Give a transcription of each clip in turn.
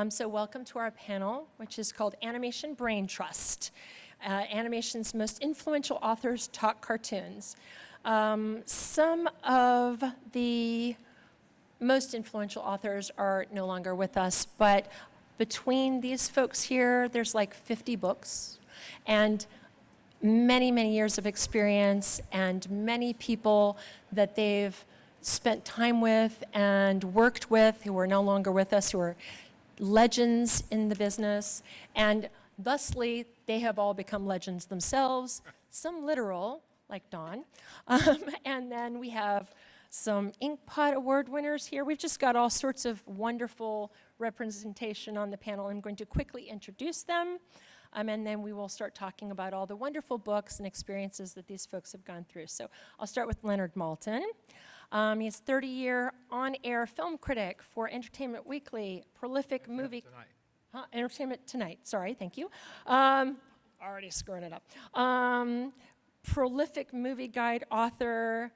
So welcome to our panel, which is called Animation Brain Trust. Animation's most influential authors talk cartoons. Some of the most influential authors are no longer with us, but between these folks here, there's like 50 books and many, many years of experience and many people that they've spent time with and worked with who are no longer with us, who are legends in the business. And thusly, they have all become legends themselves, some literal, like Don. And then we have some Inkpot Award winners here. We've just got all sorts of wonderful representation on the panel. I'm going to quickly introduce them, and then we will start talking about all the wonderful books and experiences that these folks have gone through. So I'll start with Leonard Maltin. He's a 30-year on-air film critic for Entertainment Weekly, prolific movie... Entertainment Tonight, sorry, thank you. Already screwing it up. Prolific movie guide author.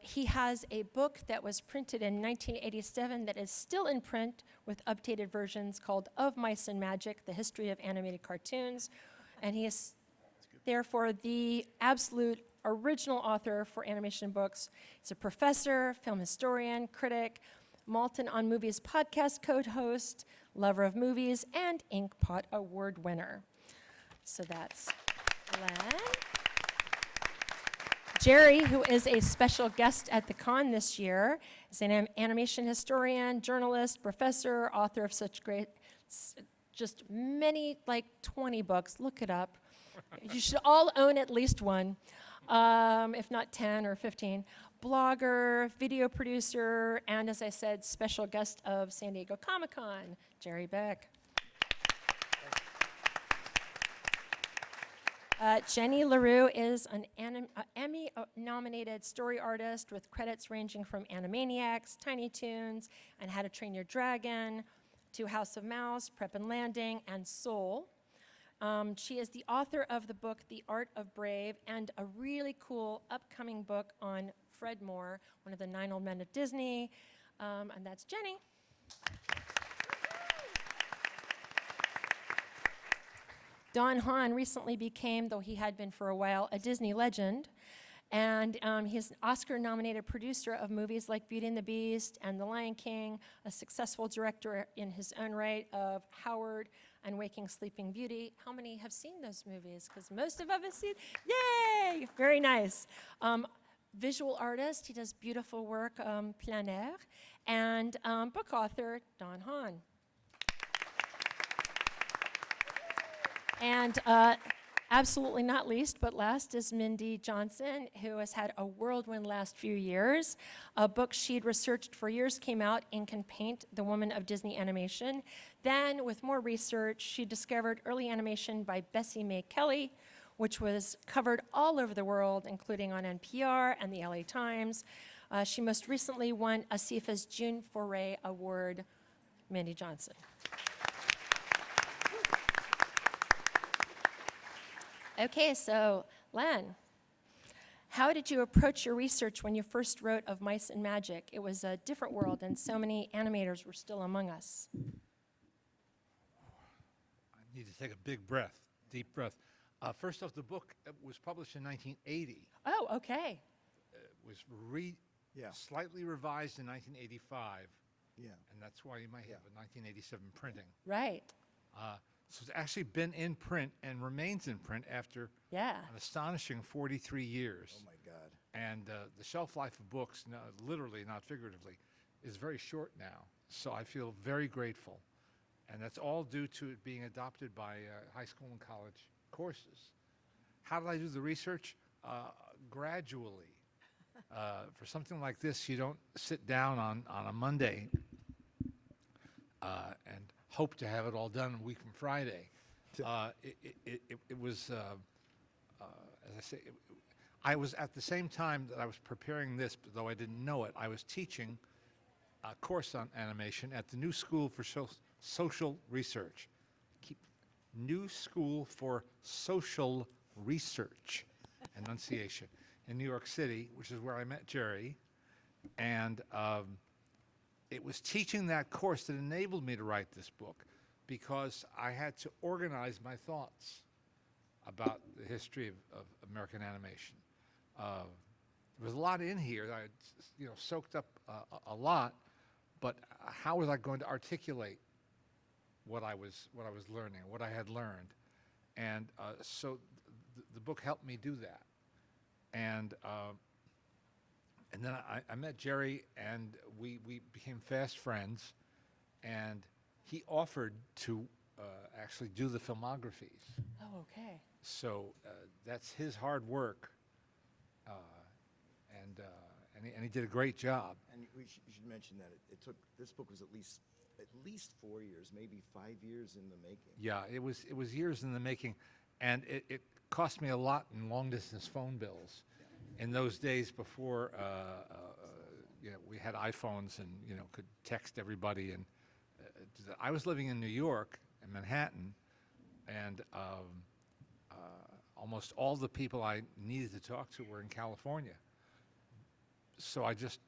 He has a book that was printed in 1987 that is still in print with updated versions called Of Mice and Magic, The History of Animated Cartoons. And he is therefore the absolute original author for animation books. He's a professor, film historian, critic, Maltin on Movies podcast co-host, lover of movies, and Inkpot Award winner. So that's Len. Jerry, who is a special guest at the con this year, is an animation historian, journalist, professor, author of such great, just many, like 20 books. Look it up. You should all own at least one, if not 10 or 15. Blogger, video producer, and as I said, special guest of San Diego Comic-Con, Jerry Beck. Jenny Lerew is an Emmy-nominated story artist with credits ranging from Animaniacs, Tiny Toons, and How to Train Your Dragon, to House of Mouse, Prep and Landing, and Soul. She is the author of the book The Art of Brave and a really cool upcoming book on Fred Moore, one of the 9 old men of Disney, and that's Jenny. Don Hahn recently became, though he had been for a while, a Disney legend. And he's an Oscar-nominated producer of movies like Beauty and the Beast and The Lion King, a successful director in his own right of Howard and Waking Sleeping Beauty. How many have seen those movies? Because most of us have seen, yay, very nice. Visual artist, he does beautiful work, plein air, and book author, Don Hahn. And absolutely not least, but last, is Mindy Johnson, who has had a whirlwind last few years. A book she'd researched for years came out, Ink and Paint, The Woman of Disney Animation. Then, with more research, she discovered early animation by Bessie Mae Kelley, which was covered all over the world, including on NPR and the LA Times. She most recently won ASIFA's June Foray Award, Mindy Johnson. Okay, so Len, how did you approach your research when you first wrote Of Mice and Magic? It was a different world, and so many animators were still among us. I need to take a big breath, deep breath. First off, the book was published in 1980. Oh, okay. It was slightly revised in 1985. Yeah. And that's why you might have a 1987 printing. Right. So it's actually been in print and remains in print after an astonishing 43 years. Oh, my God. And the shelf life of books, literally, not figuratively, is very short now. So I feel very grateful. And that's all due to it being adopted by high school and college courses. How did I do the research? Gradually. For something like this, you don't sit down on a Monday and hope to have it all done a week from Friday. It was, as I say, I was at the same time that I was preparing this, though I didn't know it, I was teaching a course on animation at the New School for Social Research. New School for Social Research, enunciation, in New York City, which is where I met Jerry. And it was teaching that course that enabled me to write this book, because I had to organize my thoughts about the history of American animation. There was a lot in here that I soaked up a lot, but how was I going to articulate what I was learning, what I had learned? And so the book helped me do that. And then I met Jerry, and we became fast friends, and he offered to actually do the filmographies. Oh, okay. So that's his hard work, and he did a great job. And you should mention that it took, this book was at least 4 years, maybe 5 years in the making. Yeah, it was years in the making, and it cost me a lot in long-distance phone bills. In those days before we had iPhones and could text everybody, and I was living in New York, in Manhattan, and almost all the people I needed to talk to were in California. So I just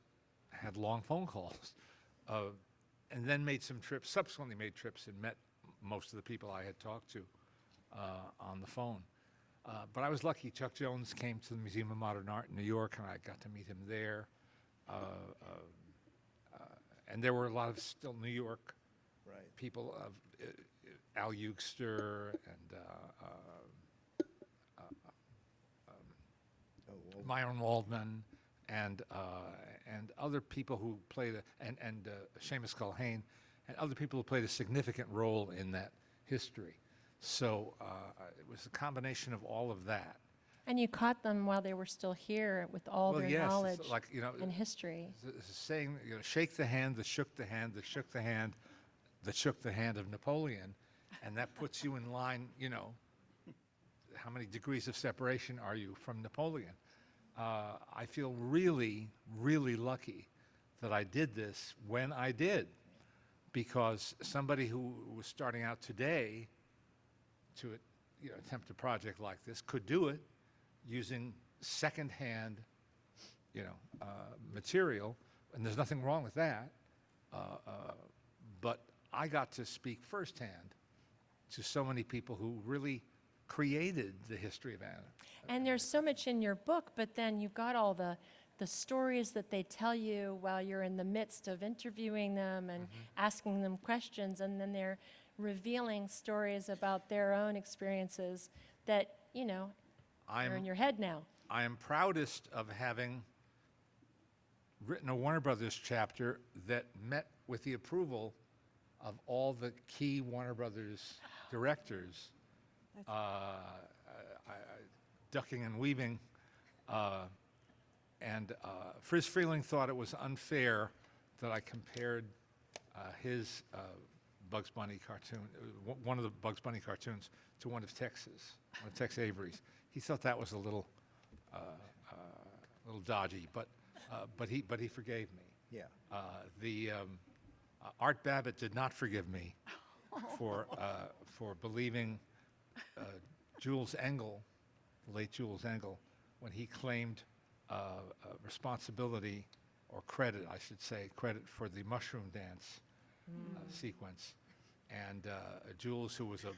had long phone calls, and then subsequently made trips and met most of the people I had talked to on the phone. But I was lucky. Chuck Jones came to the Museum of Modern Art in New York, and I got to meet him there. And there were a lot of still New York people, Al Eugster and Myron Waldman, and other people who played and Seamus Culhane, and other people who played a significant role in that history. So it was a combination of all of that. And you caught them while they were still here with all their knowledge and history. It's a saying, shake the hand that shook the hand that shook the hand that shook the hand of Napoleon, and that puts you in line. How many degrees of separation are you from Napoleon? I feel really, really lucky that I did this when I did, because somebody who was starting out today to attempt a project like this could do it using secondhand material, and there's nothing wrong with that. But I got to speak firsthand to so many people who really created the history of anime. And there's so much in your book, but then you've got all the stories that they tell you while you're in the midst of interviewing them and asking them questions, and then they're revealing stories about their own experiences that, are in your head now. I am proudest of having written a Warner Brothers chapter that met with the approval of all the key Warner Brothers directors, ducking and weaving. And Friz Freleng thought it was unfair that I compared his Bugs Bunny cartoon, one of the Bugs Bunny cartoons, to one of Tex Avery's. He thought that was a little dodgy, but he forgave me. Yeah. Art Babbitt did not forgive me for believing Jules Engel, the late Jules Engel, when he claimed responsibility, or credit, I should say, credit for the mushroom dance sequence. And Jules, who was a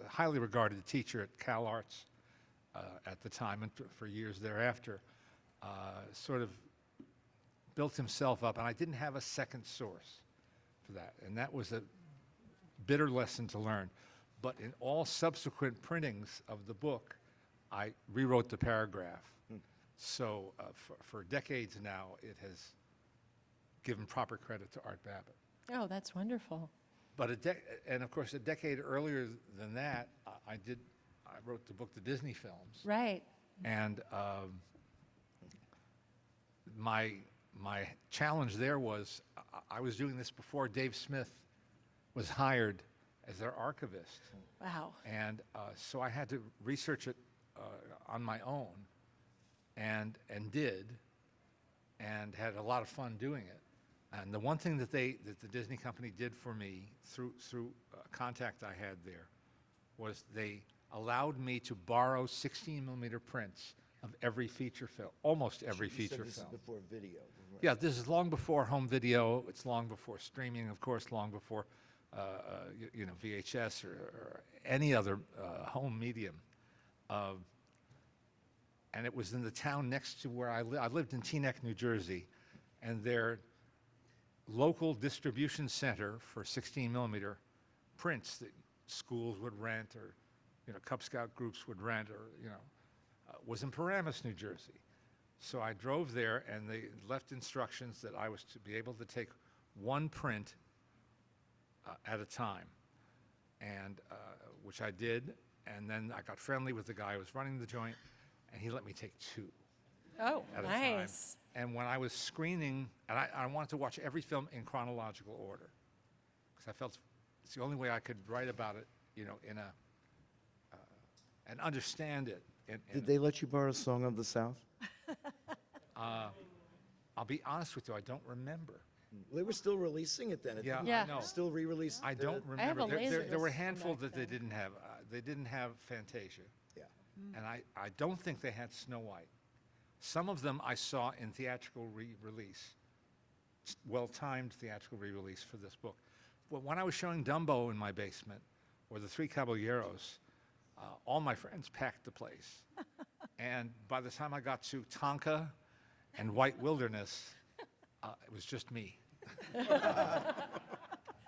highly regarded teacher at Cal Arts at the time and for years thereafter, sort of built himself up, and I didn't have a second source for that. And that was a bitter lesson to learn. But in all subsequent printings of the book, I rewrote the paragraph. So for decades now, it has given proper credit to Art Babbitt. Oh, that's wonderful. But and of course, a decade earlier than that, I wrote the book, The Disney Films. Right. And my challenge there was, I was doing this before Dave Smith was hired as their archivist. Wow. And so I had to research it on my own, and did, and had a lot of fun doing it. And the one thing that the Disney company did for me through a contact I had there was they allowed me to borrow 16mm prints of every feature film, almost every You said feature this is film. before video. Yeah, this is long before home video. It's long before streaming, of course, long before VHS or any other home medium. And it was in the town next to where I lived. I lived in Teaneck, New Jersey, and their local distribution center for 16 millimeter prints that schools would rent, or Cub Scout groups would rent, or was in Paramus, New Jersey. So I drove there, and they left instructions that I was to be able to take one print at a time, and which I did. And then I got friendly with the guy who was running the joint, and he let me take two Oh, at a time. nice. And when I was screening, and I wanted to watch every film in chronological order, because I felt it's the only way I could write about it, and understand it. Did they let you borrow Song of the South? I'll be honest with you, I don't remember. They were still releasing it then. Yeah, Yeah. I know. Still re-released. I don't I have remember. a There were a Laserdisc from handful back that they then. didn't have. They didn't have Fantasia. Yeah. And I don't think they had Snow White. Some of them I saw in theatrical re-release, well-timed theatrical re-release for this book. But when I was showing Dumbo in my basement, or The Three Caballeros, all my friends packed the place. And by the time I got to Tonka and White Wilderness, it was just me. But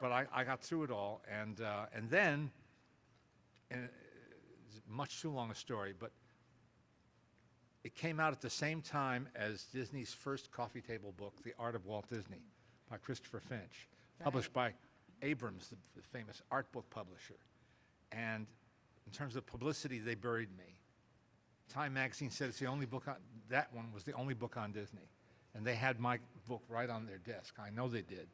I got through it all, and then, and it's much too long a story, but it came out at the same time as Disney's first coffee table book, The Art of Walt Disney, by Christopher Finch, published by Abrams, the famous art book publisher. And in terms of publicity, they buried me. Time magazine said it's the only book that one was the only book on Disney. And they had my book right on their desk. I know they did.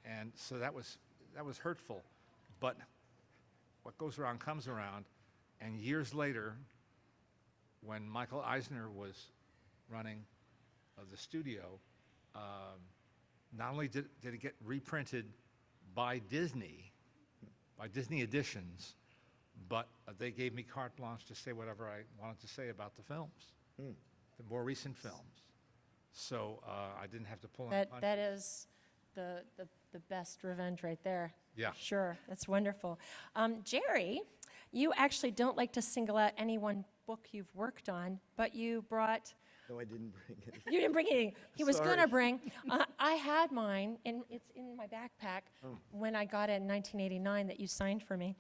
And so that was hurtful. But what goes around comes around. And years later, when Michael Eisner was running the studio, not only did it get reprinted by Disney Editions, but they gave me carte blanche to say whatever I wanted to say about the films, the more recent films. So I didn't have to pull any punches. That is the best revenge right there. Yeah. Sure, that's wonderful. Jerry, you actually don't like to single out any one book you've worked on, but you brought. No, I didn't bring it. You didn't bring anything. He was Sorry. going to bring. I had mine, and it's in my backpack when I got it in 1989 that you signed for me.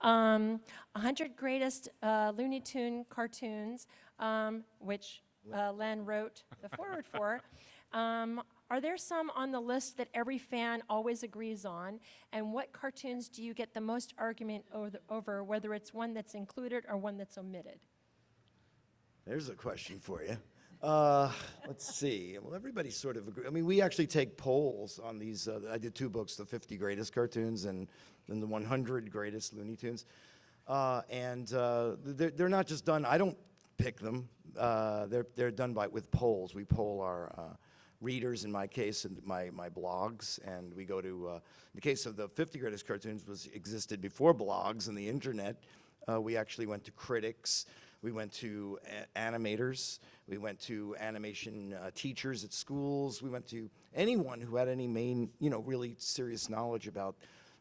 100 Greatest Looney Tune Cartoons, which Len wrote the foreword for. Are there some on the list that every fan always agrees on? And what cartoons do you get the most argument over, whether it's one that's included or one that's omitted? There's a question for you. Let's see. Well, everybody sort of agree. I mean, we actually take polls on these. I did two books, the 50 Greatest Cartoons and then the 100 Greatest Looney Tunes. And they're not just done, I don't pick them. They're done with polls. We poll our readers, in my case, and my blogs, and we go to, in the case of the 50 Greatest Cartoons, existed before blogs and the internet. We actually went to critics. We went to animators. We went to animation teachers at schools. We went to anyone who had any really serious knowledge about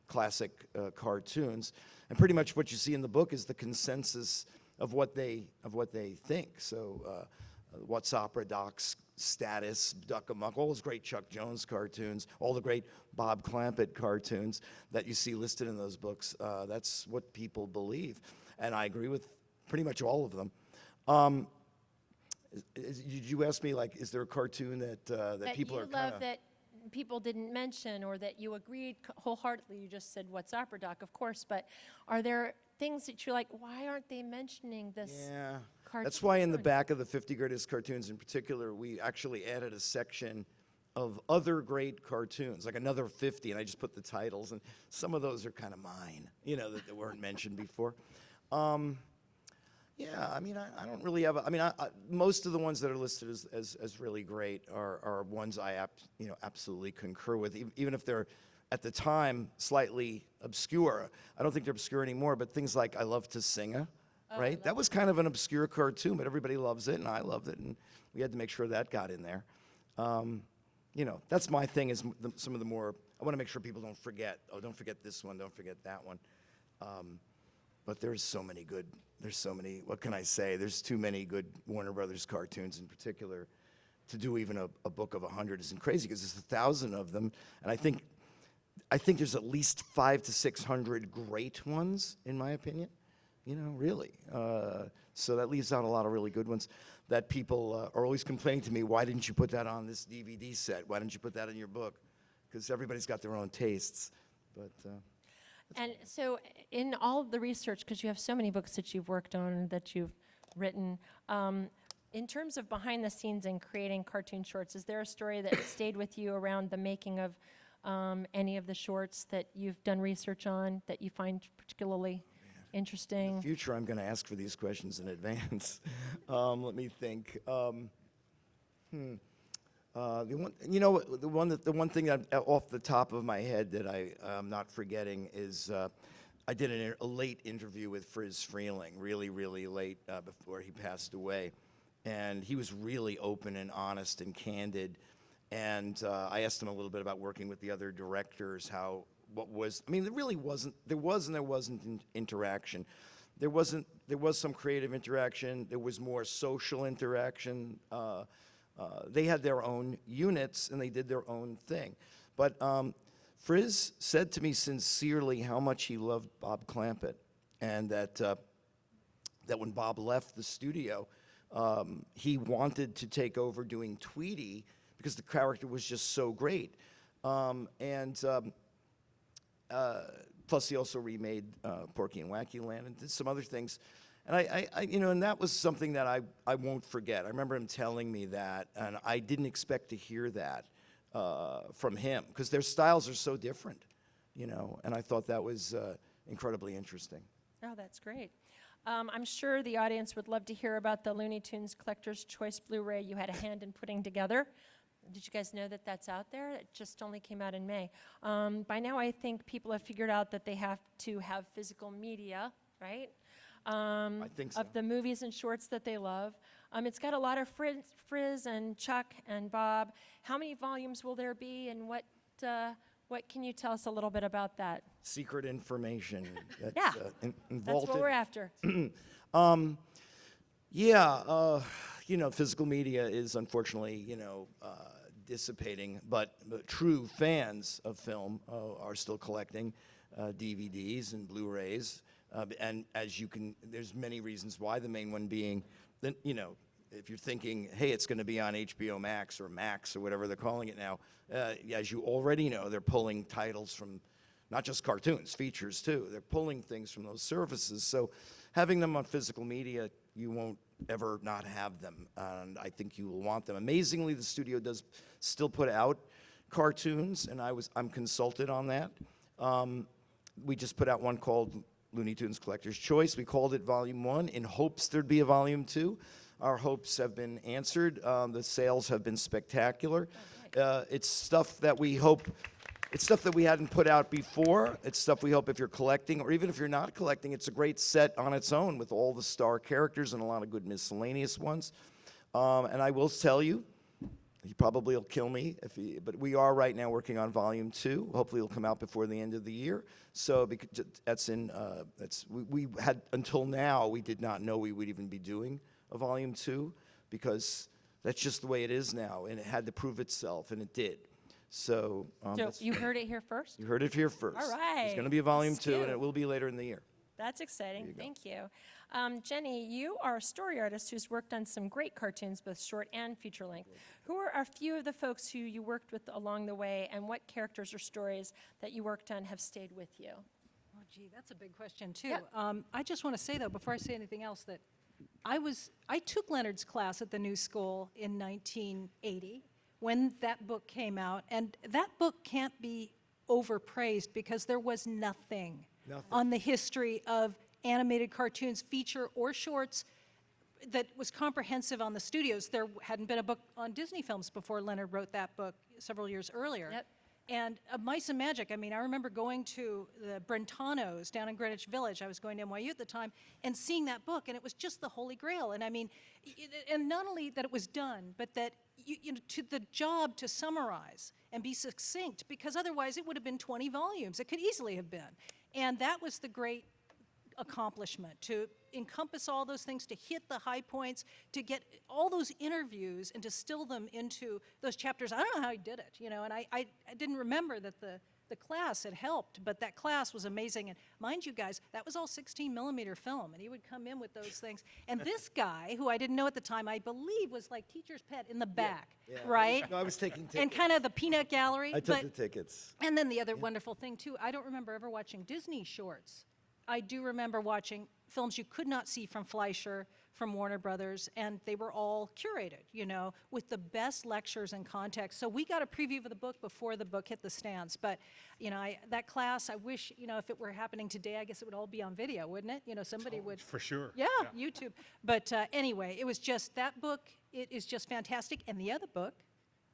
classic cartoons. And pretty much what you see in the book is the consensus of what they think. So, What's Opera Doc's status, Duck Amuck, all those great Chuck Jones cartoons, all the great Bob Clampett cartoons that you see listed in those books. That's what people believe, and I agree with pretty much all of them. You asked me, like, is there a cartoon that people are you kind love of... that people didn't mention, or that you agreed wholeheartedly? You just said What's Opera Doc, of course, but are there things that you're like, why aren't they mentioning this cartoon? That's why in the back of the 50 Greatest Cartoons in particular, we actually added a section of other great cartoons, like another 50, and I just put the titles, and some of those are kind of mine, that weren't mentioned before. Yeah, I mean, I don't really have. Most of the ones that are listed as really great are ones I absolutely concur with, even if they're at the time slightly obscure. I don't think they're obscure anymore, but things like I Love to Sing right? That was kind of an obscure cartoon, but everybody loves it, and I loved it, and we had to make sure that got in there. You know, that's my thing, is some of the more, I want to make sure people don't forget, oh, don't forget this one, don't forget that one. But there's so many good, what can I say? There's too many good Warner Brothers cartoons in particular to do even a book of 100 isn't crazy, because there's 1,000 of them, and I think there's at least 500 to 600 great ones, in my opinion. You know, really. So that leaves out a lot of really good ones that people are always complaining to me, why didn't you put that on this DVD set? Why didn't you put that in your book? Because everybody's got their own tastes. But And so in all of the research, because you have so many books that you've worked on, that you've written, in terms of behind the scenes and creating cartoon shorts, is there a story that stayed with you around the making of any of the shorts that you've done research on that you find particularly interesting? in the future, I'm going to ask for these questions in advance. Let me think. The one thing that off the top of my head that I'm not forgetting is I did a late interview with Friz Freleng, really, really late before he passed away. And he was really open and honest and candid. And I asked him a little bit about working with the other directors, there really wasn't, there wasn't interaction. There was some creative interaction. There was more social interaction. They had their own units, and they did their own thing. But Friz said to me sincerely how much he loved Bob Clampett, and that when Bob left the studio, he wanted to take over doing Tweety because the character was just so great. Plus, he also remade Porky and Wacky Land and did some other things. And and that was something that I won't forget. I remember him telling me that, and I didn't expect to hear that from him, because their styles are so different, and I thought that was incredibly interesting. Oh, that's great. I'm sure the audience would love to hear about the Looney Tunes Collector's Choice Blu-ray you had a hand in putting together. Did you guys know that that's out there? It just only came out in May. By now, I think people have figured out that they have to have physical media, right? I think so. Of the movies and shorts that they love. It's got a lot of Friz and Chuck and Bob. How many volumes will there be, and what can you tell us a little bit about that? Secret information. That's, Yeah, vaulted. that's what we're after. Physical media is unfortunately, dissipating, but true fans of film are still collecting DVDs and Blu-rays. And there's many reasons why, the main one being that, if you're thinking, hey, it's going to be on HBO Max or Max or whatever they're calling it now, as you already know, they're pulling titles from not just cartoons, features too. They're pulling things from those services. So having them on physical media, you won't ever not have them, and I think you will want them. Amazingly, the studio does still put out cartoons, and I'm consulted on that. We just put out one called Looney Tunes Collector's Choice. We called it Volume 1 in hopes there'd be a Volume 2. Our hopes have been answered. The sales have been spectacular. It's stuff that we hope, it's stuff that we hadn't put out before. It's stuff we hope, if you're collecting, or even if you're not collecting, it's a great set on its own with all the star characters and a lot of good miscellaneous ones. And I will tell you, he probably will kill me, but we are right now working on Volume 2. Hopefully it'll come out before the end of the year. So we had, until now, we did not know we would even be doing a Volume 2, because that's just the way it is now, and it had to prove itself, and it did. So you heard it here first? You heard it here first. All right. There's going to be a Volume 2, and Scoop. it will be later in the year. That's exciting. Thank you. Jenny, you are a story artist who's worked on some great cartoons, both short and feature length. Who are a few of the folks who you worked with along the way, and what characters or stories that you worked on have stayed with you? Oh, gee, that's a big question, too. Yep. I just want to say, though, before I say anything else, that I took Leonard's class at the New School in 1980 when that book came out, and that book can't be overpraised because there was nothing on the history of animated cartoons, feature or shorts, that was comprehensive on the studios. There hadn't been a book on Disney films before Leonard wrote that book several years earlier. Yep. And Mice and Magic, I mean, I remember going to the Brentanos down in Greenwich Village. I was going to NYU at the time, and seeing that book, and it was just the holy grail. And I mean, and not only that it was done, but that to the job to summarize and be succinct, because otherwise it would have been 20 volumes. It could easily have been. And that was the great accomplishment, to encompass all those things, to hit the high points, to get all those interviews and distill them into those chapters. I don't know how he did it, and I didn't remember that the class had helped, but that class was amazing. And mind you guys, that was all 16 millimeter film, and he would come in with those things. And this guy, who I didn't know at the time, I believe was like teacher's pet in the back, right? No, I was taking tickets. And kind of the peanut gallery. I took the tickets. And then the other wonderful thing, too, I don't remember ever watching Disney shorts. I do remember watching films you could not see from Fleischer, from Warner Brothers, and they were all curated, with the best lectures and context. So we got a preview of the book before the book hit the stands. But, that class, I wish, if it were happening today, I guess it would all be on video, wouldn't it? Somebody would. For sure. Yeah, YouTube. But anyway, it was just, that book, it is just fantastic. And the other book,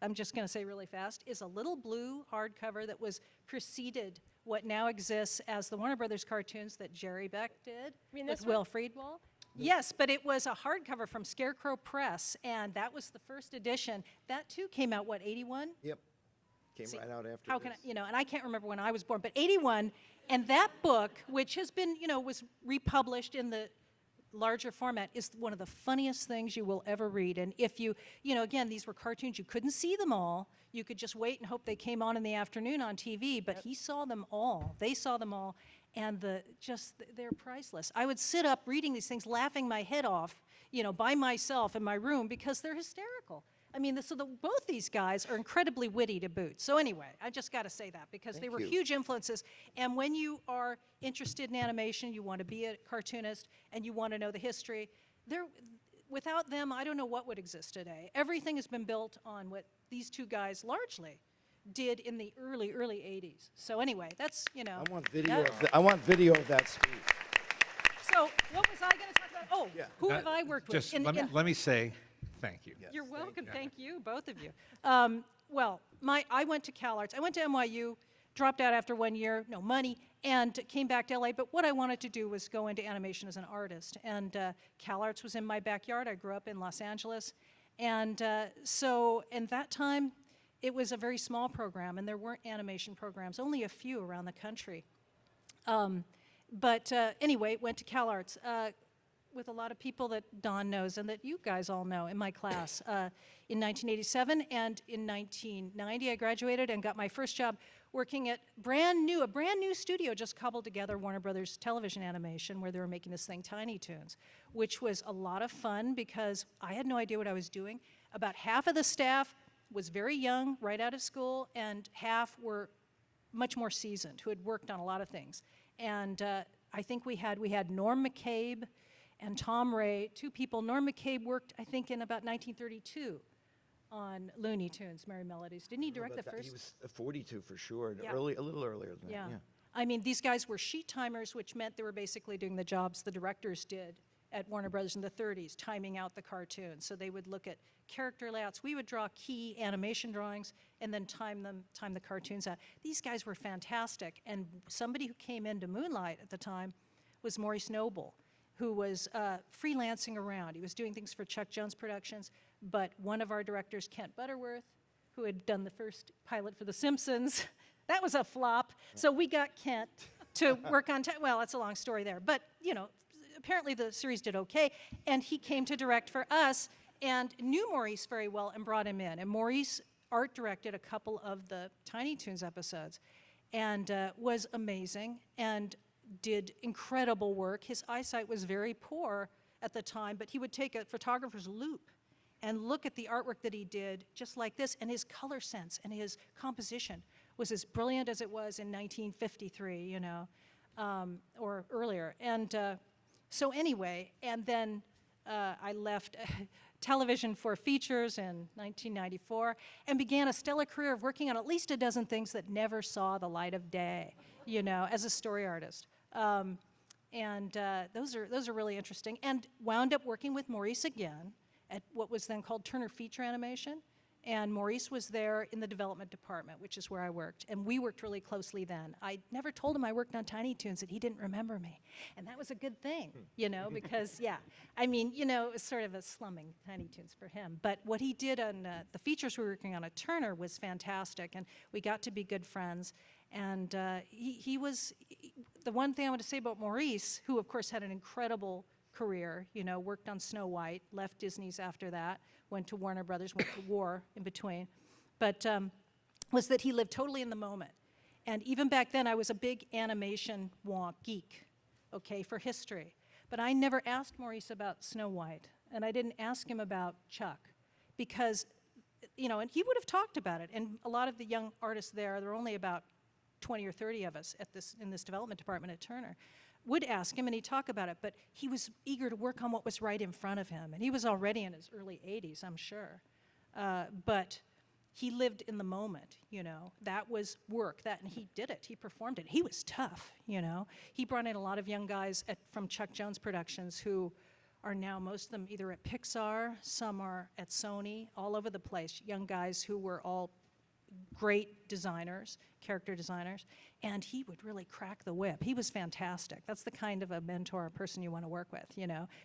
I'm just going to say really fast, is a little blue hardcover that was preceded what now exists as the Warner Brothers cartoons that Jerry Beck did with Will Friedwald. Yes, but it was a hardcover from Scarecrow Press, and that was the first edition. That too came out, 81? Yep. Came right out after How this. can I, and I can't remember when I was born, but 81, and that book, which has been, was republished in the larger format, is one of the funniest things you will ever read. And if you, again, these were cartoons, you couldn't see them all. You could just wait and hope they came on in the afternoon on TV, but he saw them all. They saw them all, and they're priceless. I would sit up reading these things, laughing my head off, by myself in my room, because they're hysterical. I mean, both these guys are incredibly witty to boot. So anyway, I just got to say that, because they were huge influences. And when you are interested in animation, you want to be a cartoonist, and you want to know the history, without them, I don't know what would exist today. Everything has been built on what these two guys largely did in the early 80s. So anyway, that's, I want video. I want video of that speech. So what was I going to talk about? Oh, who have I worked with? Just let me say thank you. You're welcome. Thank you, both of you. Well, I went to CalArts. I went to NYU, dropped out after 1 year, no money, and came back to LA. But what I wanted to do was go into animation as an artist. And CalArts was in my backyard. I grew up in Los Angeles. And so in that time, it was a very small program, and there weren't animation programs, only a few around the country. But anyway, went to CalArts with a lot of people that Don knows and that you guys all know in my class. In 1987 and in 1990, I graduated and got my first job working at a brand new studio just cobbled together, Warner Brothers Television Animation, where they were making this thing, Tiny Toons, which was a lot of fun because I had no idea what I was doing. About half of the staff was very young, right out of school, and half were much more seasoned, who had worked on a lot of things. And I think we had Norm McCabe and Tom Ray, two people. Norm McCabe worked, I think, in about 1932 on Looney Tunes, Merry Melodies. Didn't he direct the first? He was 42 for sure, Yeah. a little earlier than that. Yeah. I mean, these guys were sheet timers, which meant they were basically doing the jobs the directors did at Warner Brothers in the 30s, timing out the cartoons. So they would look at character layouts. We would draw key animation drawings and then time the cartoons out. These guys were fantastic. And somebody who came into Moonlight at the time was Maurice Noble, who was freelancing around. He was doing things for Chuck Jones Productions, but one of our directors, Kent Butterworth, who had done the first pilot for The Simpsons, that was a flop. So we got Kent to work on, well, that's a long story there, but apparently the series did okay, and he came to direct for us and knew Maurice very well and brought him in. And Maurice art directed a couple of the Tiny Toons episodes and was amazing and did incredible work. His eyesight was very poor at the time, but he would take a photographer's loupe and look at the artwork that he did just like this, and his color sense and his composition was as brilliant as it was in 1953, or earlier. And so anyway, and then I left television for features in 1994 and began a stellar career of working on at least a dozen things that never saw the light of day, as a story artist. And those are really interesting. And wound up working with Maurice again at what was then called Turner Feature Animation. And Maurice was there in the development department, which is where I worked. And we worked really closely then. I never told him I worked on Tiny Toons, and he didn't remember me. And that was a good thing, because, yeah. I mean, it was sort of a slumming Tiny Toons for him. But what he did on the features we were working on at Turner was fantastic, and we got to be good friends. And he was, the one thing I want to say about Maurice, who of course had an incredible career, worked on Snow White, left Disney's after that, went to Warner Brothers, went to war in between, but was that he lived totally in the moment. And even back then, I was a big animation wonk geek, okay, for history. But I never asked Maurice about Snow White, and I didn't ask him about Chuck, because, and he would have talked about it. And a lot of the young artists there were only about 20 or 30 of us in this development department at Turner, would ask him, and he'd talk about it, but he was eager to work on what was right in front of him, and he was already in his early 80s, I'm sure. But he lived in the moment, That was work, and he did it. He performed it. He was tough, He brought in a lot of young guys from Chuck Jones Productions who are now, most of them either at Pixar, some are at Sony, all over the place, young guys who were all great designers, character designers, and he would really crack the whip. He was fantastic. That's the kind of a mentor, a person you want to work with,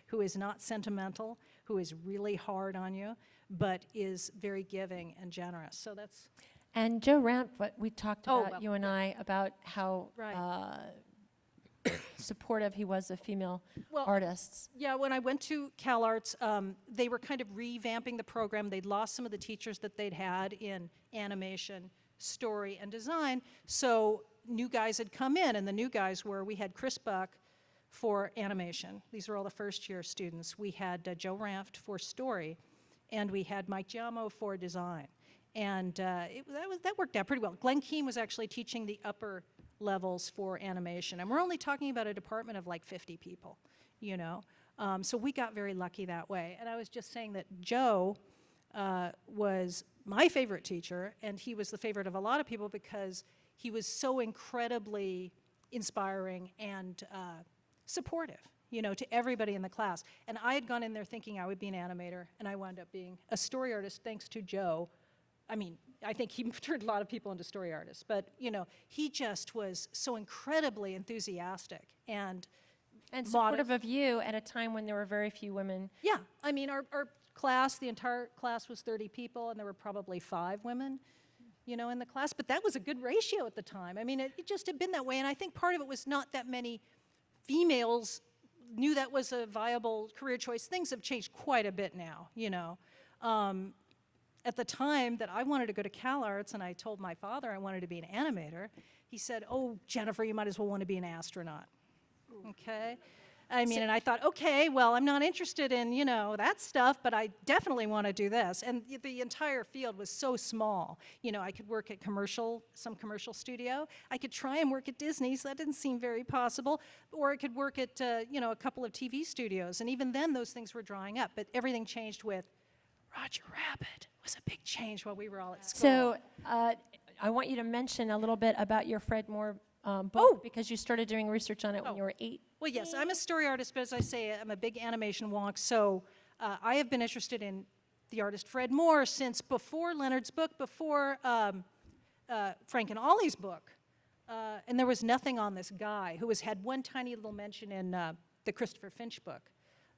who is not sentimental, who is really hard on you, but is very giving and generous. So that's... And Joe Ramp, what we talked about, well, you and I, about how Right. Supportive he was of female Well, artists. Yeah, when I went to CalArts, they were kind of revamping the program. They'd lost some of the teachers that they'd had in animation, story, and design, so new guys had come in, and the new guys we had Chris Buck for animation. These were all the first-year students. We had Joe Ranft for story, and we had Mike Giamo for design. And that worked out pretty well. Glenn Keane was actually teaching the upper levels for animation, and we're only talking about a department of like 50 people, so we got very lucky that way. And I was just saying that Joe was my favorite teacher, and he was the favorite of a lot of people because he was so incredibly inspiring and supportive, to everybody in the class. And I had gone in there thinking I would be an animator, and I wound up being a story artist thanks to Joe. I mean, I think he turned a lot of people into story artists, but, he just was so incredibly enthusiastic and supportive of you at a time when there were very few women. Yeah, I mean, our class, the entire class was 30 people, and there were probably 5 women, in the class, but that was a good ratio at the time. I mean, it just had been that way, and I think part of it was not that many females knew that was a viable career choice. Things have changed quite a bit now, At the time that I wanted to go to CalArts and I told my father I wanted to be an animator, he said, "Oh, Jennifer, you might as well want to be an astronaut." Okay? I mean, and I thought, okay, well, I'm not interested in, that stuff, but I definitely want to do this. And the entire field was so small. I could work at some commercial studio. I could try and work at Disney's. That didn't seem very possible. Or I could work at, a couple of TV studios. And even then, those things were drying up. But everything changed with Roger Rabbit. It was a big change while we were all at school. So I want you to mention a little bit about your Fred Moore book, because you started doing research on it when you were 8. Well, yes, I'm a story artist, but as I say, I'm a big animation wonk, so I have been interested in the artist Fred Moore since before Leonard's book, before Frank and Ollie's book, and there was nothing on this guy who had one tiny little mention in the Christopher Finch book,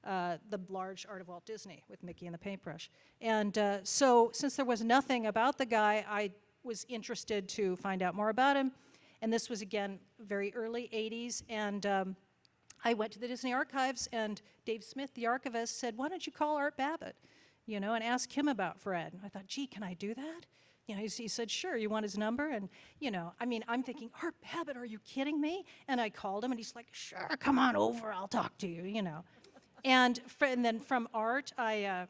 The Large Art of Walt Disney with Mickey and the Paintbrush. And so since there was nothing about the guy, I was interested to find out more about him. And this was, again, very early 80s. And I went to the Disney Archives, and Dave Smith, the archivist, said, "Why don't you call Art Babbitt, and ask him about Fred?" And I thought, gee, can I do that? He said, "Sure, you want his number?" And, I'm thinking, Art Babbitt, are you kidding me? And I called him, and he's like, "Sure, come on over, I'll talk to you, And then from Art, I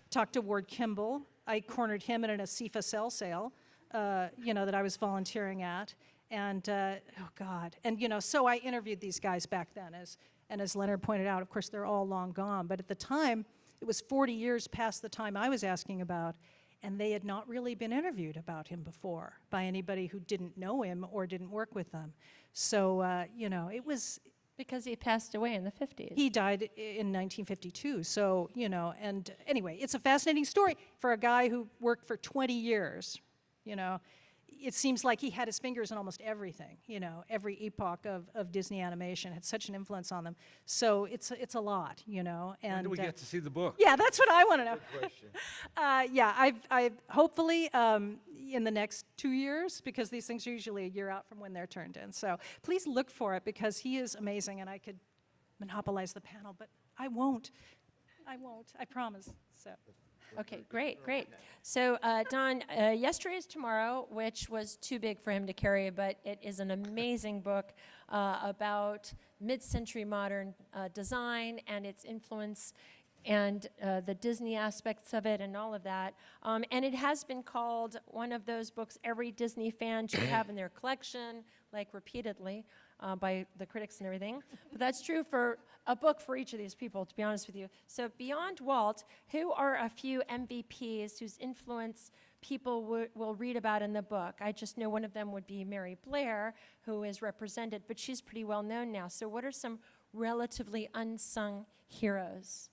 talked to Ward Kimball. I cornered him at an Asifa cell sale, that I was volunteering at. And, oh God, and so I interviewed these guys back then, as Leonard pointed out, of course, they're all long gone, but at the time, it was 40 years past the time I was asking about, and they had not really been interviewed about him before by anybody who didn't know him or didn't work with them. So, it was because he passed away in the 50s. He died in 1952, so, and anyway, it's a fascinating story for a guy who worked for 20 years, It seems like he had his fingers in almost everything, every epoch of Disney animation had such an influence on them. So it's a lot, and When do we get to see the book? yeah, that's what I want to know. I hopefully in the next 2 years, because these things are usually a year out from when they're turned in. So please look for it, because he is amazing, and I could monopolize the panel, but I won't. I promise. So. Okay, great. So, Don, Yesterday is Tomorrow, which was too big for him to carry, but it is an amazing book about mid-century modern design and its influence and the Disney aspects of it and all of that. And it has been called one of those books every Disney fan should have in their collection, like repeatedly, by the critics and everything. But that's true for a book for each of these people, to be honest with you. So beyond Walt, who are a few MVPs whose influence people will read about in the book? I just know one of them would be Mary Blair, who is represented, but she's pretty well known now. So what are some relatively unsung heroes?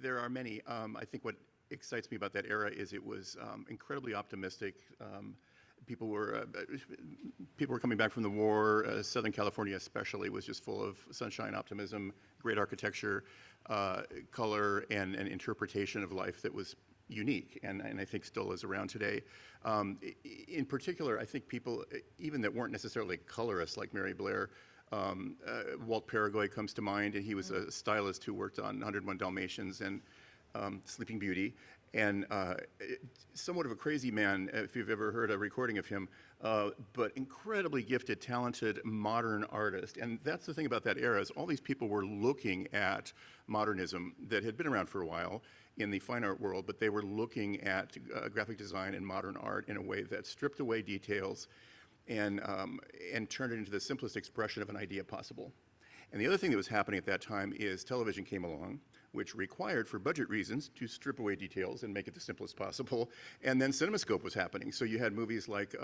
There are many. I think what excites me about that era is it was incredibly optimistic. People were coming back from the war. Southern California especially was just full of sunshine, optimism, great architecture, color, and an interpretation of life that was unique, and I think still is around today. In particular, I think people, even that weren't necessarily colorists like Mary Blair, Walt Paragoy comes to mind, and he was a stylist who worked on 101 Dalmatians and Sleeping Beauty, and somewhat of a crazy man, if you've ever heard a recording of him, but incredibly gifted, talented, modern artist. And that's the thing about that era, is all these people were looking at modernism that had been around for a while in the fine art world, but they were looking at graphic design and modern art in a way that stripped away details and turned it into the simplest expression of an idea possible. And the other thing that was happening at that time is television came along, which required, for budget reasons, to strip away details and make it the simplest possible. And then CinemaScope was happening. So you had movies like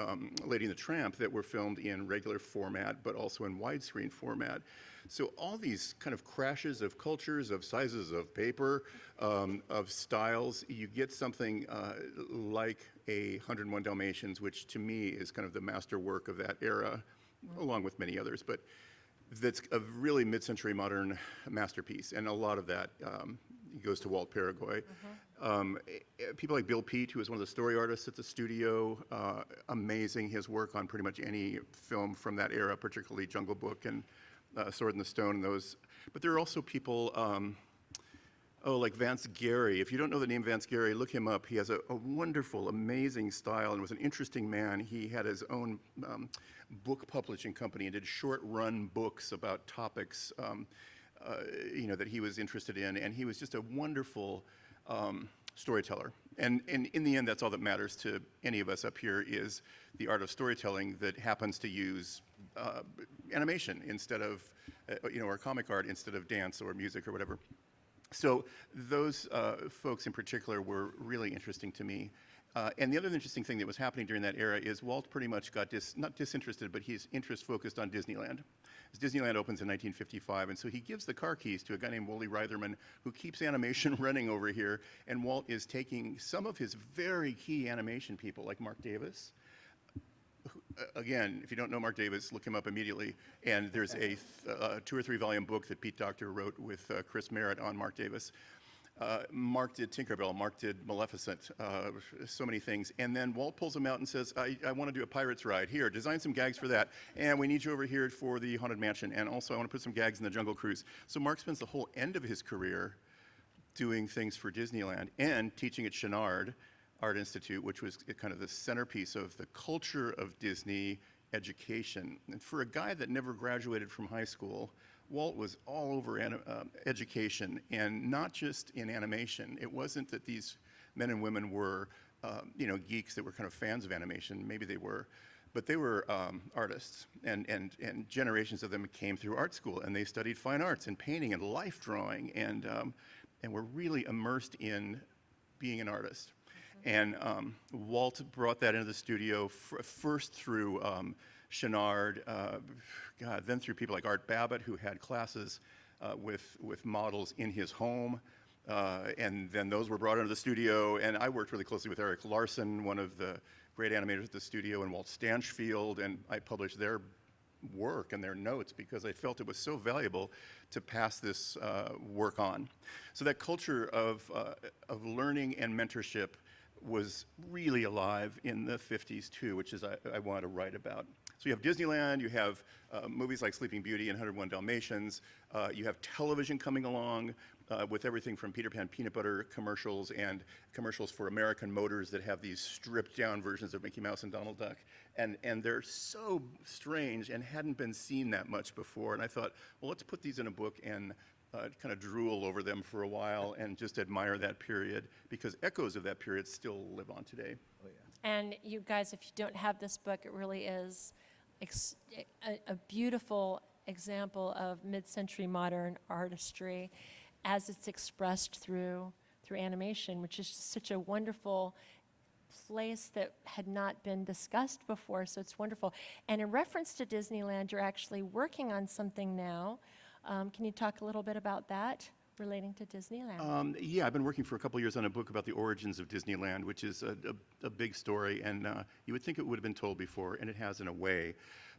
Lady and the Tramp that were filmed in regular format, but also in widescreen format. So all these kind of crashes of cultures, of sizes of paper, of styles, you get something like a 101 Dalmatians, which to me is kind of the masterwork of that era, along with many others. But that's a really mid-century modern masterpiece, and a lot of that goes to Walt Paragoy. People like Bill Peet, who was one of the story artists at the studio, amazing, his work on pretty much any film from that era, particularly Jungle Book and Sword in the Stone and those. But there are also people, like Vance Gary. If you don't know the name Vance Gary, look him up. He has a wonderful, amazing style and was an interesting man. He had his own book publishing company and did short-run books about topics, that he was interested in. And he was just a wonderful storyteller. And in the end, that's all that matters to any of us up here, is the art of storytelling that happens to use animation instead of, or comic art instead of dance or music or whatever. So those folks in particular were really interesting to me. And the other interesting thing that was happening during that era is Walt pretty much got not disinterested, but his interest focused on Disneyland. As Disneyland opens in 1955, and so he gives the car keys to a guy named Wooly Reitherman, who keeps animation running over here, and Walt is taking some of his very key animation people, like Mark Davis. Again, if you don't know Mark Davis, look him up immediately. And there's a 2 or 3 volume book that Pete Docter wrote with Chris Merritt on Mark Davis. Mark did Tinkerbell, Mark did Maleficent, so many things. And then Walt pulls him out and says, I want to do a pirate's ride. Here, design some gags for that. And we need you over here for the Haunted Mansion. And also I want to put some gags in the Jungle Cruise. So Mark spends the whole end of his career doing things for Disneyland and teaching at Chenard Art Institute, which was kind of the centerpiece of the culture of Disney education. And for a guy that never graduated from high school, Walt was all over education, and not just in animation. It wasn't that these men and women were, geeks that were kind of fans of animation. Maybe they were, but they were artists, and generations of them came through art school, and they studied fine arts and painting and life drawing, and were really immersed in being an artist. And Walt brought that into the studio first through Chenard, God, then through people like Art Babbitt, who had classes with models in his home. And then those were brought into the studio, and I worked really closely with Eric Larson, one of the great animators at the studio, and Walt Stanchfield, and I published their work and their notes because I felt it was so valuable to pass this work on. So that culture of learning and mentorship was really alive in the 50s too, which is I want to write about. So you have Disneyland, you have movies like Sleeping Beauty and 101 Dalmatians, you have television coming along with everything from Peter Pan peanut butter commercials and commercials for American Motors that have these stripped down versions of Mickey Mouse and Donald Duck. And they're so strange and hadn't been seen that much before. And I thought, well, let's put these in a book and kind of drool over them for a while and just admire that period, because echoes of that period still live on today. And you guys, if you don't have this book, it really is a beautiful example of mid-century modern artistry as it's expressed through animation, which is just such a wonderful place that had not been discussed before, so it's wonderful. And in reference to Disneyland, you're actually working on something now. Can you talk a little bit about that relating to Disneyland? Yeah, I've been working for a couple of years on a book about the origins of Disneyland, which is a big story, and you would think it would have been told before, and it has in a way.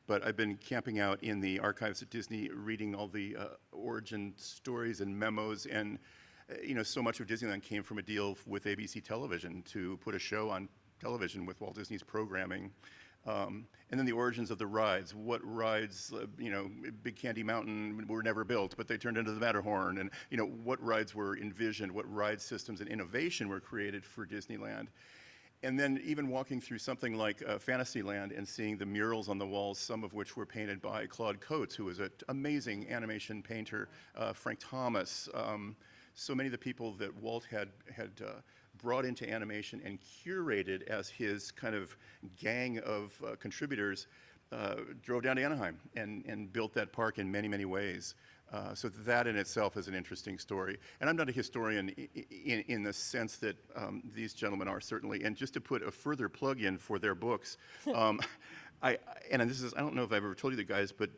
But I've been camping out in the archives at Disney, reading all the origin stories and memos, and so much of Disneyland came from a deal with ABC Television to put a show on television with Walt Disney's programming. And then the origins of the rides. What rides, Big Candy Mountain were never built, but they turned into the Matterhorn. And, what rides were envisioned, what ride systems and innovation were created for Disneyland. And then even walking through something like Fantasyland and seeing the murals on the walls, some of which were painted by Claude Coates, who was an amazing animation painter, Frank Thomas. So many of the people that Walt had brought into animation and curated as his kind of gang of contributors drove down to Anaheim and built that park in many, many ways. So that in itself is an interesting story. And I'm not a historian in the sense that these gentlemen are, certainly. And just to put a further plug in for their books, I don't know if I've ever told you the guys, but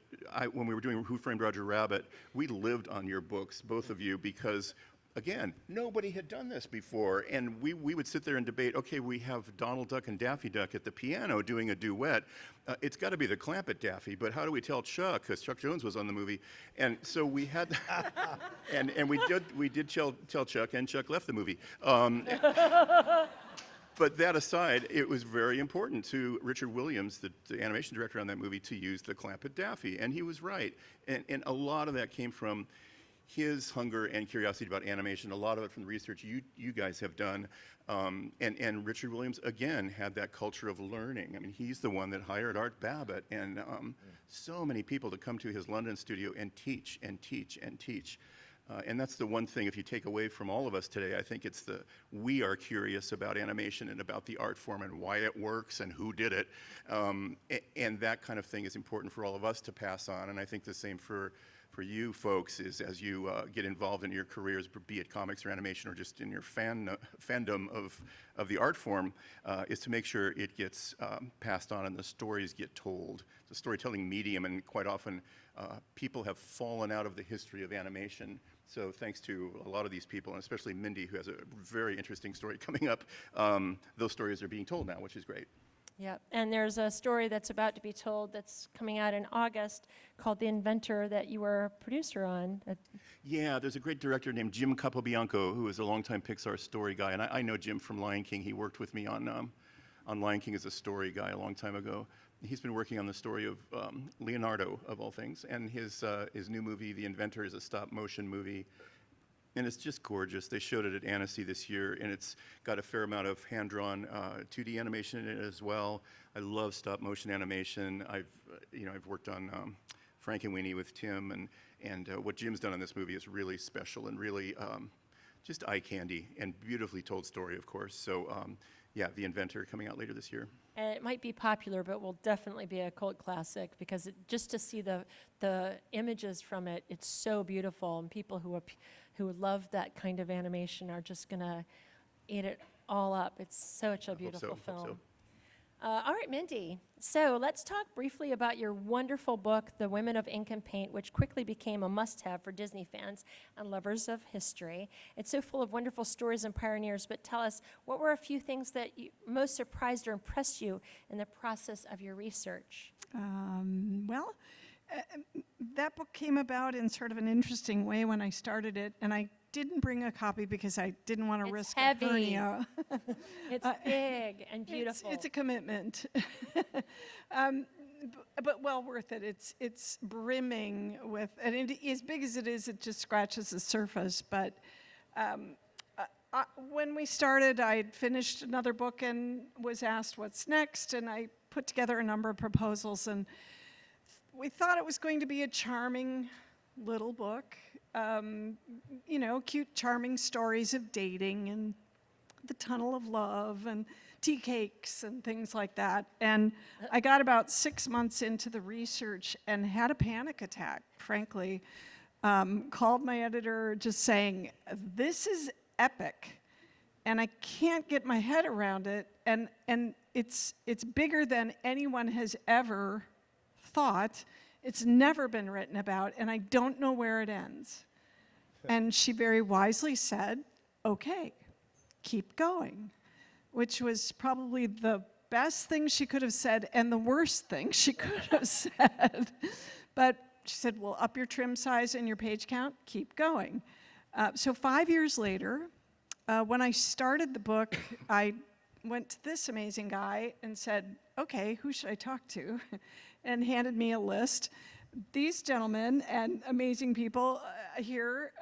when we were doing Who Framed Roger Rabbit, we lived on your books, both of you, because again, nobody had done this before, and we would sit there and debate, okay, we have Donald Duck and Daffy Duck at the piano doing a duet. It's got to be the Clampett Daffy, but how do we tell Chuck? Because Chuck Jones was on the movie. And so we had, and we did tell Chuck, and Chuck left the movie. But that aside, it was very important to Richard Williams, the animation director on that movie, to use the Clampett Daffy, and he was right. And a lot of that came from his hunger and curiosity about animation, a lot of it from the research you guys have done. And Richard Williams, again, had that culture of learning. I mean, he's the one that hired Art Babbitt and so many people to come to his London studio and teach and teach and teach. And that's the one thing, if you take away from all of us today, I think it's we are curious about animation and about the art form and why it works and who did it. And that kind of thing is important for all of us to pass on. And I think the same for you folks is as you get involved in your careers, be it comics or animation or just in your fandom of the art form, is to make sure it gets passed on and the stories get told. It's a storytelling medium, and quite often people have fallen out of the history of animation. So thanks to a lot of these people, and especially Mindy, who has a very interesting story coming up, those stories are being told now, which is great. Yeah, and there's a story that's about to be told that's coming out in August called The Inventor that you were a producer on. Yeah, there's a great director named Jim Capobianco, who is a longtime Pixar story guy, and I know Jim from Lion King. He worked with me on Lion King as a story guy a long time ago. He's been working on the story of Leonardo, of all things, and his new movie, The Inventor, is a stop-motion movie. And it's just gorgeous. They showed it at Annecy this year, and it's got a fair amount of hand-drawn 2D animation in it as well. I love stop-motion animation. I've worked on Frankenweenie with Tim, and what Jim's done on this movie is really special and really just eye candy and beautifully told story, of course. So yeah, The Inventor coming out later this year. And it might be popular, but will definitely be a cult classic because just to see the images from it, it's so beautiful, and people who love that kind of animation are just gonna eat it all up. It's such a beautiful film. Hope All right, Mindy. So let's talk briefly about your wonderful book, The Women of Ink and Paint, which quickly became a must-have for Disney fans and lovers of history. It's so full of wonderful stories and pioneers, but tell us, what were a few things that you most surprised or impressed you in the process of your research? Well, that book came about in sort of an interesting way when I started it, and I didn't bring a copy because I didn't want to It's risk heavy. a hernia. It's big and beautiful. It's a commitment, but well worth it. It's brimming with, and as big as it is, it just scratches the surface. But when we started, I'd finished another book and was asked what's next, and I put together a number of proposals, and we thought it was going to be a charming little book. Cute, charming stories of dating and the tunnel of love and tea cakes and things like that. And I got about 6 months into the research and had a panic attack, frankly. Called my editor just saying, this is epic, and I can't get my head around it. And it's bigger than anyone has ever thought. It's never been written about, and I don't know where it ends. And she very wisely said, okay, keep going, which was probably the best thing she could have said and the worst thing she could have said. But she said, well, up your trim size and your page count, keep going. So 5 years later, when I started the book, I went to this amazing guy and said, okay, who should I talk to? And handed me a list. These gentlemen and amazing people here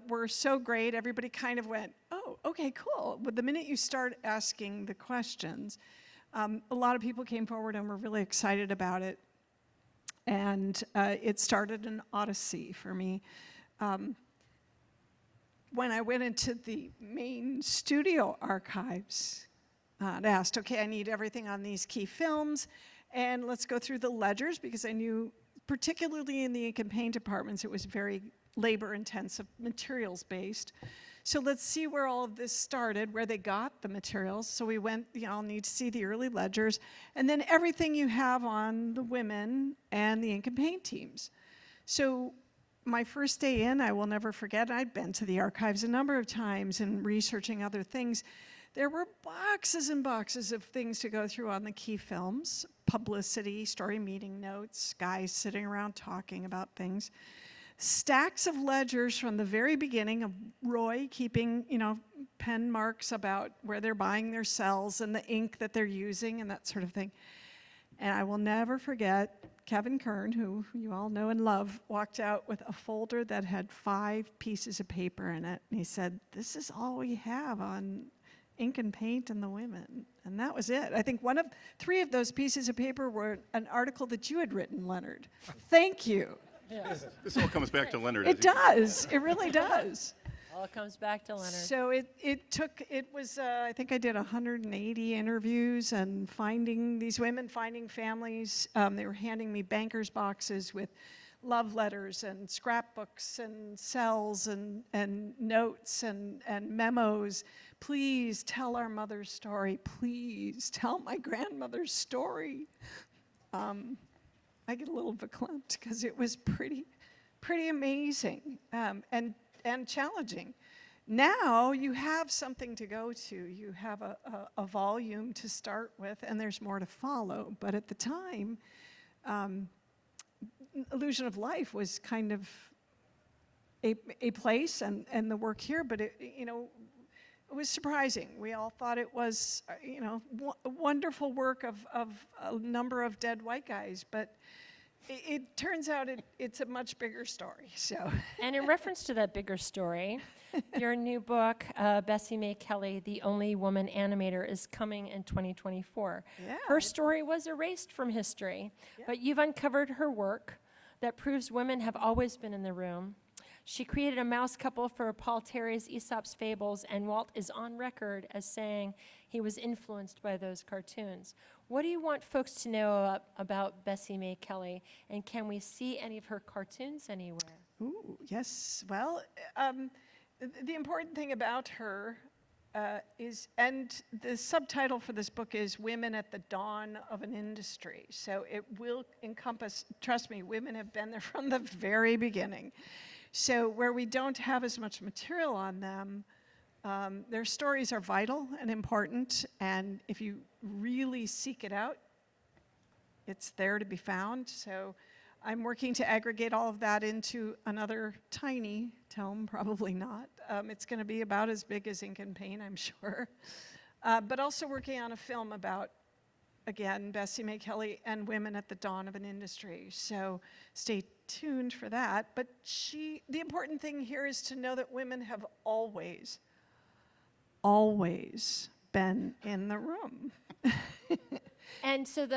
were so great. Everybody kind of went, oh, okay, cool. But the minute you start asking the questions, a lot of people came forward and were really excited about it. And it started an odyssey for me. When I went into the main studio archives, I asked, okay, I need everything on these key films, and let's go through the ledgers, because I knew, particularly in the ink and paint departments, it was very labor-intensive, materials-based. So let's see where all of this started, where they got the materials. So we went, I'll need to see the early ledgers, and then everything you have on the women and the ink and paint teams. So my first day in, I will never forget, I'd been to the archives a number of times and researching other things. There were boxes and boxes of things to go through on the key films, publicity, story meeting notes, guys sitting around talking about things. Stacks of ledgers from the very beginning of Roy keeping, pen marks about where they're buying their cells and the ink that they're using and that sort of thing. And I will never forget Kevin Kern, who you all know and love, walked out with a folder that had 5 pieces of paper in it. And he said, this is all we have on ink and paint and the women. And that was it. I think 3 of those pieces of paper were an article that you had written, Leonard. Thank you. This all comes back to Leonard. It does. It really does. All comes back to Leonard. So it was, I think I did 180 interviews and finding these women, finding families. They were handing me banker's boxes with love letters and scrapbooks and cells and notes and memos. Please tell our mother's story. Please tell my grandmother's story. I get a little verklempt because it was pretty amazing and challenging. Now you have something to go to. You have a volume to start with, and there's more to follow. But at the time, Illusion of Life was kind of a place and the work here, but it was surprising. We all thought it was, a wonderful work of a number of dead white guys, but it turns out it's a much bigger story. So. And in reference to that bigger story, your new book, Bessie Mae Kelley, The Only Woman Animator, is coming in 2024. Yeah. Her story was erased from history, but you've uncovered her work that proves women have always been in the room. She created a mouse couple for Paul Terry's Aesop's Fables, and Walt is on record as saying he was influenced by those cartoons. What do you want folks to know about Bessie Mae Kelley, and can we see any of her cartoons anywhere? Ooh, yes. Well, the important thing about her and the subtitle for this book is Women at the Dawn of an Industry. So it will encompass, trust me, women have been there from the very beginning. So where we don't have as much material on them, their stories are vital and important, and if you really seek it out, it's there to be found. So I'm working to aggregate all of that into another tiny tome, probably not. It's going to be about as big as Ink and Paint, I'm sure. But also working on a film about, again, Bessie Mae Kelley and women at the dawn of an industry. So stay tuned for that. But the important thing here is to know that women have always been in the room. And so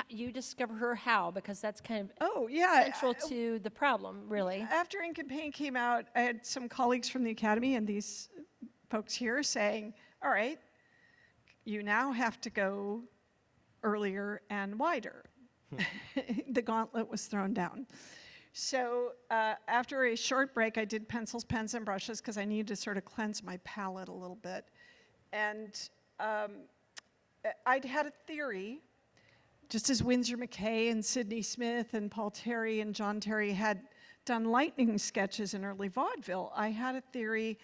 you discover her how, because that's kind of central to the problem, really. After Ink and Paint came out, I had some colleagues from the Academy and these folks here saying, all right, you now have to go earlier and wider. The gauntlet was thrown down. So after a short break, I did pencils, pens, and brushes because I needed to sort of cleanse my palette a little bit. And I'd had a theory, just as Winsor McKay and Sidney Smith and Paul Terry and John Terry had done lightning sketches in early vaudeville, I had a theory.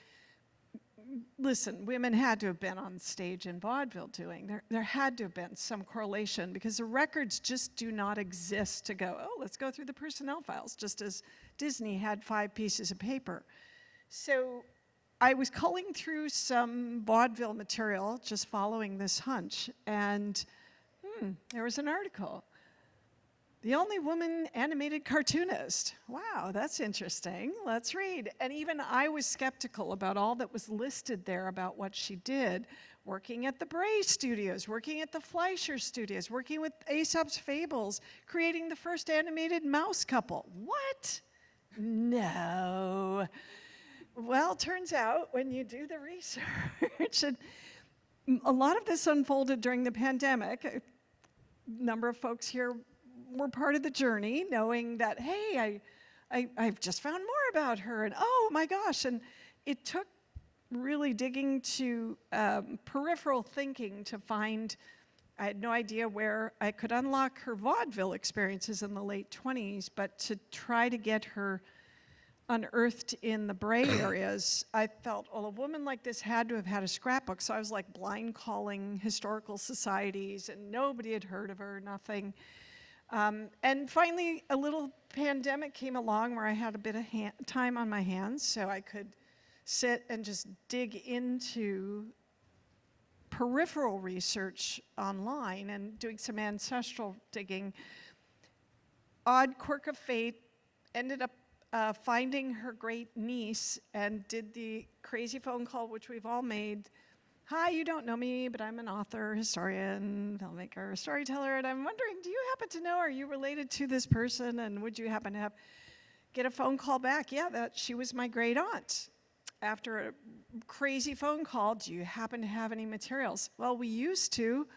Listen, women had to have been on stage in vaudeville doing. There had to have been some correlation because the records just do not exist to go, oh, let's go through the personnel files, just as Disney had 5 pieces of paper. So I was culling through some vaudeville material, just following this hunch, and there was an article. The Only Woman Animated Cartoonist. Wow, that's interesting. Let's read. And even I was skeptical about all that was listed there about what she did. Working at the Bray Studios, working at the Fleischer Studios, working with Aesop's Fables, creating the first animated mouse couple. What? No. Well, turns out when you do the research, and a lot of this unfolded during the pandemic. A number of folks here were part of the journey, knowing that, hey, I've just found more about her, and oh my gosh, and it took really digging to peripheral thinking to find. I had no idea where I could unlock her vaudeville experiences in the late 20s, but to try to get her unearthed in the Bray areas, I felt, well, a woman like this had to have had a scrapbook. So I was like blind calling historical societies, and nobody had heard of her, nothing. And finally, a little pandemic came along where I had a bit of time on my hands, so I could sit and just dig into peripheral research online and doing some ancestral digging. Odd quirk of fate, ended up finding her great niece and did the crazy phone call, which we've all made. Hi, you don't know me, but I'm an author, historian, filmmaker, storyteller, and I'm wondering, do you happen to know, are you related to this person, and would you happen to get a phone call back? Yeah, that she was my great aunt. After a crazy phone call, do you happen to have any materials? Well, we used to.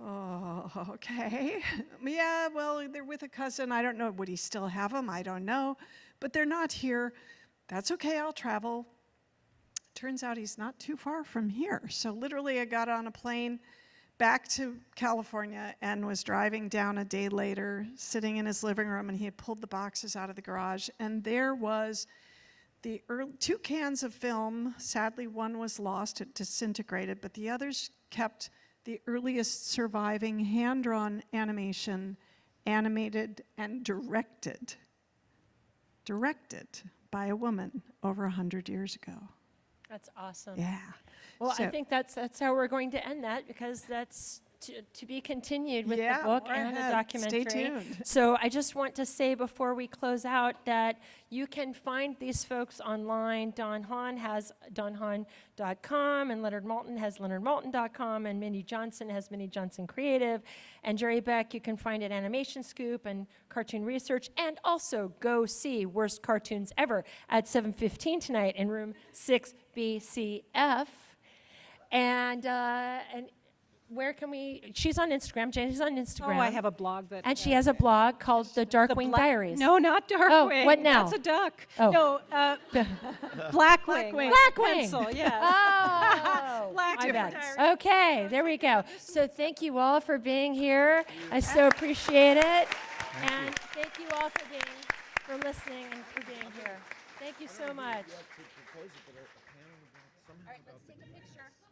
Oh, okay. Yeah, well, they're with a cousin. I don't know. Would he still have them? I don't know. But they're not here. That's okay, I'll travel. Turns out he's not too far from here. So literally I got on a plane back to California and was driving down a day later, sitting in his living room, and he had pulled the boxes out of the garage, and there was the 2 cans of film. Sadly, one was lost, it disintegrated, but the others kept the earliest surviving hand-drawn animation, animated and directed by a woman over 100 years ago. That's awesome. Yeah. Well, I So- think that's how we're going to end that, because that's to be continued with Yeah, the book more and the ahead. documentary. Stay tuned. So I just want to say before we close out that you can find these folks online. Don Hahn has donhahn.com, and Leonard Maltin has leonardmaltin.com, and Mindy Johnson has Mindy Johnson Creative, and Jerry Beck you can find at Animation Scoop and Cartoon Research, and also go see Worst Cartoons Ever at 7:15 tonight in room 6BCF. And where can we? She's on Instagram. Jenny's on Instagram. Oh, I have a blog that. And she has a blog called The Darkwing Diaries. No, not Darkwing. what now? That's a duck. Oh. No, Blackwing. Blackwing. Blackwing. Pencil, yeah. Oh, Black my different bad. diaries. Okay, there we go. So thank you all for being here. I so appreciate it. And thank you all for listening and for being here. Thank you so much. All right, let's take a picture.